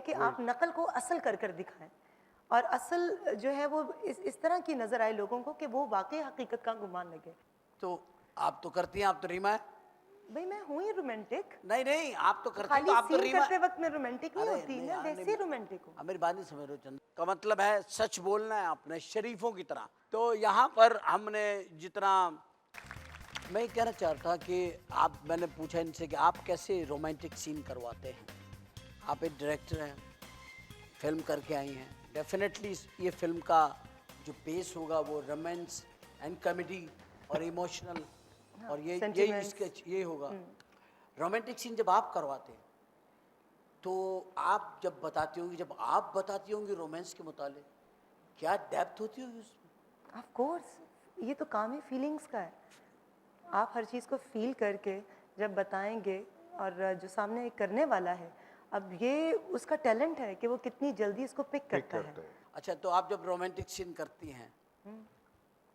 कि आप नकल को असल कर कर दिखाएं और असल जो है वो इस तरह की नजर आए लोगों को कि वो वाकई हकीकत का गुमान लगे। तो आप तो करती हैं, आप तो रीमा है। भाई मैं हूँ ही रोमांटिक, नहीं नहीं, आप तो करती हैं, खाली तो आप तो सीन रीमा। करते वक्त मैं रोमांटिक नहीं अरे होती, नहीं मैं यार, वैसे नहीं, रोमांटिक हूँ। आप मेरी बात नहीं समझ रहे हो चंद का मतलब है सच बोलना है अपने शरीफों की तरह। तो यहाँ पर हमने जितना मैं ये कहना चाहता कि मैंने पूछा इनसे कि आप कैसे रोमांटिक सीन करवाते हैं। आप एक डायरेक्टर हैं, फिल्म करके आई हैं, डेफिनेटली ये फिल्म का जो बेस होगा वो रोमांस एंड कॉमेडी और इमोशनल और ये sentiments। इसके ये होगा। रोमांटिक सीन जब आप करवाते हैं तो आप जब बताती होंगी रोमांस के मुताले, क्या डेप्थ होती होगी उसमें? ऑफ कोर्स, ये तो काम ही फीलिंग्स का है। आप हर चीज़ को फील करके जब बताएंगे और जो सामने करने वाला है, अब ये उसका टैलेंट है कि वो कितनी जल्दी इसको पिक करता है। अच्छा, तो आप जब रोमांटिक सीन करती हैं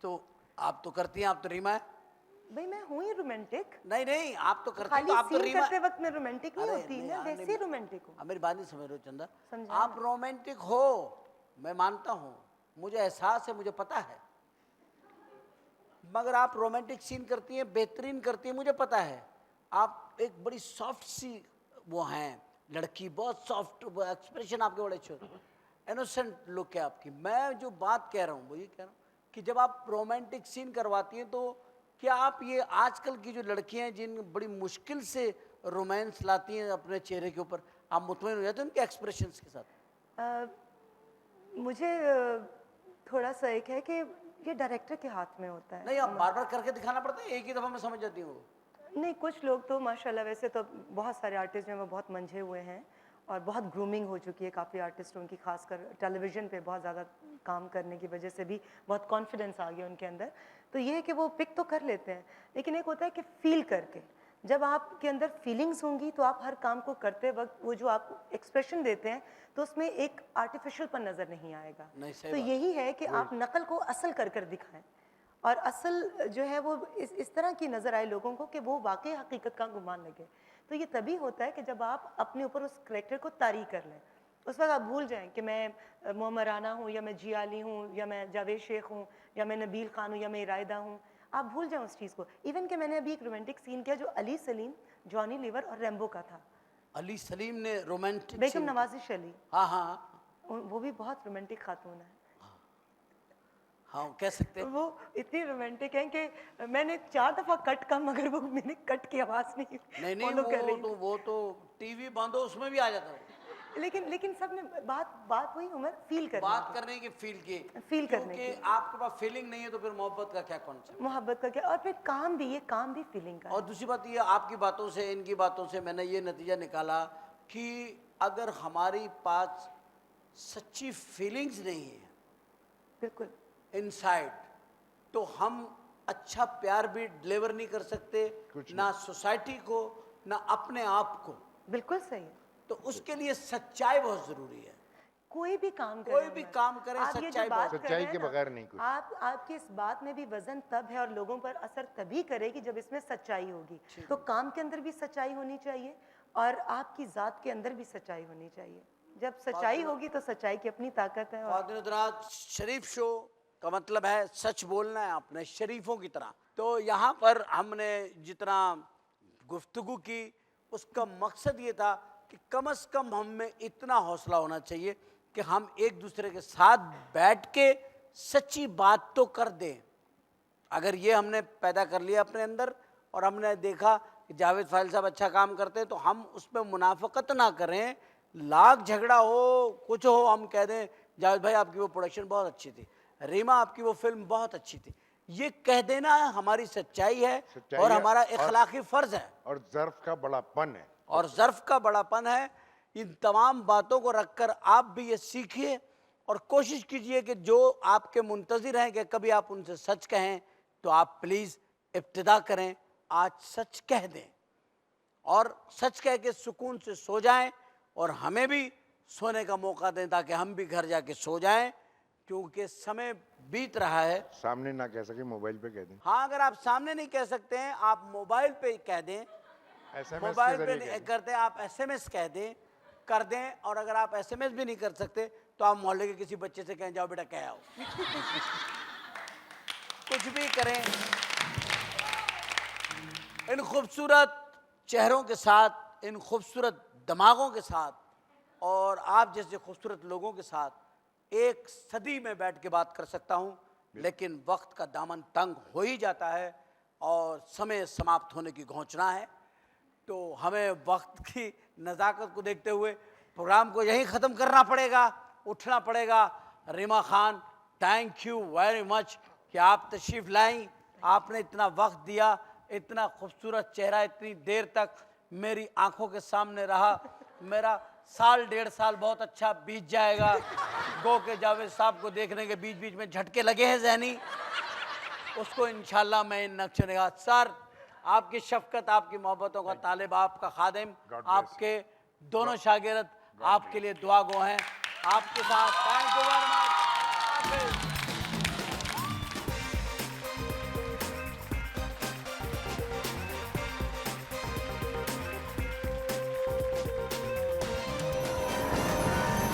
तो आप तो करती हैं, आप तो रीमा है। भाई मैं हूँ ही रोमांटिक, नहीं नहीं, आप तो करती हैं, खाली तो आप तो सीन रीमा। करते वक्त मैं रोमांटिक नहीं अरे होती, नहीं मैं यार, वैसे नहीं, रोमांटिक हूँ। आप मेरी बात नहीं समझ रहे हो चंदा। समझा आप ना। रोमांटिक हो, मैं मानता हूँ, मुझे एहसास है, मुझे पता है, मगर आप रोमांटिक सीन करती हैं, बेहतरीन करती हैं, मुझे पता है। आप एक बड़ी सॉफ्ट सी वो हैं लड़की, बहुत सॉफ्ट, एक्सप्रेशन आपके बड़े अच्छे होते हैं, इनोसेंट लुक है आपकी। मैं जो बात कह रहा हूँ वो ये कह रहा हूँ कि जब आप रोमांटिक सीन करवाती हैं तो क्या आप ये आजकल की जो लड़कियां हैं जिन बड़ी मुश्किल से रोमांस लाती हैं अपने चेहरे के ऊपर, आप मुतमईन हो जाते हैं उनके एक्सप्रेशंस के साथ? मुझे थोड़ा सा एक है कि ये डायरेक्टर के हाथ में होता है। नहीं, आप बार बार करके दिखाना पड़ता है, एक ही दफा में समझ जाती हूँ। नहीं, कुछ लोग तो माशाल्लाह, वैसे तो बहुत सारे आर्टिस्ट हैं वो बहुत मंझे हुए हैं और बहुत ग्रूमिंग हो चुकी है काफ़ी आर्टिस्टों की, खासकर टेलीविज़न पे बहुत ज़्यादा काम करने की वजह से भी बहुत कॉन्फिडेंस आ गया उनके अंदर। तो ये है कि वो पिक तो कर लेते हैं, लेकिन एक होता है कि फील करके, जब आपके अंदर फीलिंग्स होंगी तो आप हर काम को करते वक्त वो जो आप एक्सप्रेशन देते हैं तो उसमें एक आर्टिफिशियलपन नज़र नहीं आएगा। नहीं, सही तो बात। यही है कि आप नकल को असल कर कर दिखाएं और असल जो है वो इस तरह की नज़र आए लोगों को कि वो वाकई हकीकत का गुमान लगे। तो ये तभी होता है कि जब आप अपने ऊपर उस करेक्टर को तारी कर लें, उस वक्त आप भूल जाएं कि मैं मोहम्मद राना हूँ या मैं जिया अली हूँ या मैं जावेद शेख हूँ या मैं नबील खान हूँ या मैं इरायदा हूँ। आप भूल जाएं उस चीज़ को। इवन कि मैंने अभी एक रोमांटिक सीन किया जो अली सलीम, जॉनी लीवर और रैम्बो का था। अली सलीम ने रोमांटिक बेगम सीन? नवाजिश अली, हाँ हाँ हाँ वो भी बहुत रोमांटिक खातून है। हाँ, कह सकते हैं। वो इतनी रोमांटिक है कि मैंने 4 दफ़ा कट का, मगर वो मैंने कट की आवाज़ नहीं नहीं नहीं, फॉलो कर रही थी। वो तो टीवी बंद हो उसमें भी आ जाता है। लेकिन सब में बात वही उम्र फील करने बात की, करने की, फील की, फील करने क्योंकि की, आपके पास फीलिंग नहीं है तो फिर मोहब्बत का क्या कॉन्सेप्ट? मोहब्बत का क्या। और फिर काम भी फीलिंग का और है। दूसरी बात ये, आपकी बातों से, इनकी बातों से मैंने ये नतीजा निकाला कि अगर हमारी पास सच्ची फीलिंग्स नहीं है बिल्कुल इनसाइड, तो हम अच्छा प्यार भी डिलीवर नहीं कर सकते, ना सोसाइटी को ना अपने आप को। बिल्कुल सही है। तो उसके लिए सच्चाई बहुत जरूरी है। कोई भी काम करें, कोई भी उमर, काम करें, आप ये जो सच्चाई बात बहुत। कर रहे हैं ना, आपकी इस बात में भी वजन तब है और लोगों पर असर तभी करेगी जब इसमें सच्चाई होगी। तो काम के अंदर भी सच्चाई होनी चाहिए और आपकी ज़ात के अंदर भी सच्चाई होनी चाहिए। जब सच्चाई होगी तो सच्चाई की अपनी ताकत है। और शरीफ शो का मतलब है सच बोलना है अपने शरीफों की तरह। तो यहाँ पर हमने जितना गुफ्तगू की उसका मकसद ये था कि कम से कम हम में इतना हौसला होना चाहिए कि हम एक दूसरे के साथ बैठ के सच्ची बात तो कर दें। अगर ये हमने पैदा कर लिया अपने अंदर और हमने देखा कि जावेद फाइल साहब अच्छा काम करते हैं तो हम उसमें मुनाफकत ना करें, लाख झगड़ा हो कुछ हो, हम कह दें जावेद भाई आपकी वो प्रोडक्शन बहुत अच्छी थी, रीमा आपकी वो फिल्म बहुत अच्छी थी। ये कह देना हमारी सच्चाई है और हमारा इखलाकी फर्ज है और ज़र्फ का बड़ापन है। और ज़र्फ का बड़ापन है। इन तमाम बातों को रखकर आप भी ये सीखिए और कोशिश कीजिए कि जो आपके मुंतज़िर हैं कि कभी आप उनसे सच कहें तो आप प्लीज़ इब्तिदा करें, आज सच कह दें और सच कह के सुकून से सो जाएं और हमें भी सोने का मौका दें ताकि हम भी घर जाके सो जाएं, क्योंकि समय बीत रहा है। सामने ना कह सके मोबाइल पे कह दें। हाँ, अगर आप सामने नहीं कह सकते हैं आप मोबाइल पे कह दें, मोबाइल पे नहीं करते आप SMS कह दें कर दें, और अगर आप एसएमएस भी नहीं कर सकते तो आप मोहल्ले के किसी बच्चे से कहें जाओ बेटा कह आओ। कुछ भी करें। इन खूबसूरत चेहरों के साथ, इन खूबसूरत दिमागों के साथ और आप जैसे खूबसूरत लोगों के साथ एक सदी में बैठ के बात कर सकता हूं, लेकिन वक्त का दामन तंग हो ही जाता है और समय समाप्त होने की घोषणा है। तो हमें वक्त की नज़ाकत को देखते हुए प्रोग्राम को यहीं ख़त्म करना पड़ेगा, उठना पड़ेगा। Reema Khan, thank you very much कि आप तशरीफ़ लाई, आपने इतना वक्त दिया, इतना खूबसूरत चेहरा इतनी देर तक मेरी आंखों के सामने रहा। मेरा साल 1.5 साल बहुत अच्छा बीत जाएगा। गो के जावेद साहब को देखने के बीच बीच में झटके लगे हैं ज़हनी, उसको इंशाल्लाह मैं इन नक्शे निगाह। सर, आपकी शफकत, आपकी मोहब्बतों का तालिब, आपका खादिम, God bless आपके दोनों शागिर्द आपके लिए दुआ गो हैं। आपके साथ थैंक यू वेरी मच।